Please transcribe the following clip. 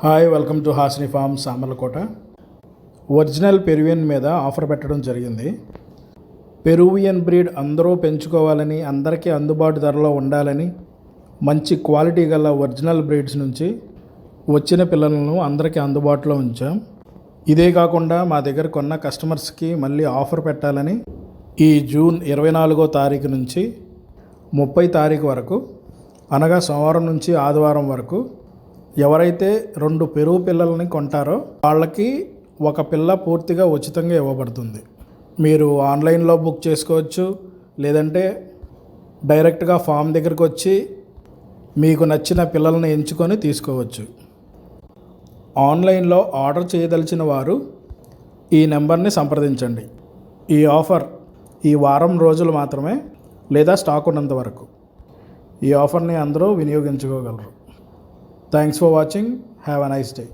Hi, welcome to Hasini farm Samarlakota. Original Peruvian మీద offer పెట్టడం జరిగింది. పెరువియన్ బ్రీడ్ అందరూ పెంచుకోవాలని, అందరికీ అందుబాటు ధరలో ఉండాలని, మంచి క్వాలిటీ గల ఒరిజినల్ బ్రీడ్స్ నుంచి వచ్చిన పిల్లలను అందరికీ అందుబాటులో ఉంచాం. ఇదే కాకుండా మా దగ్గర కొన్న కస్టమర్స్కి మళ్ళీ ఆఫర్ పెట్టాలని ఈ జూన్ 24వ తారీఖు నుంచి 30 తారీఖు వరకు, అనగా సోమవారం నుంచి ఆదివారం వరకు ఎవరైతే 2 పెరుగు పిల్లల్ని కొంటారో వాళ్ళకి ఒక పిల్ల పూర్తిగా ఉచితంగా ఇవ్వబడుతుంది. మీరు ఆన్లైన్లో బుక్ చేసుకోవచ్చు, లేదంటే డైరెక్ట్గా ఫామ్ దగ్గరికి వచ్చి మీకు నచ్చిన పిల్లల్ని ఎంచుకొని తీసుకోవచ్చు. ఆన్లైన్లో ఆర్డర్ చేయదలిచిన వారు ఈ నెంబర్ని సంప్రదించండి. ఈ ఆఫర్ ఈ వారం రోజులు మాత్రమే, లేదా స్టాక్ ఉన్నంత వరకు. ఈ ఆఫర్ని అందరూ వినియోగించుకోగలరు. Thanks for watching. Have a nice day.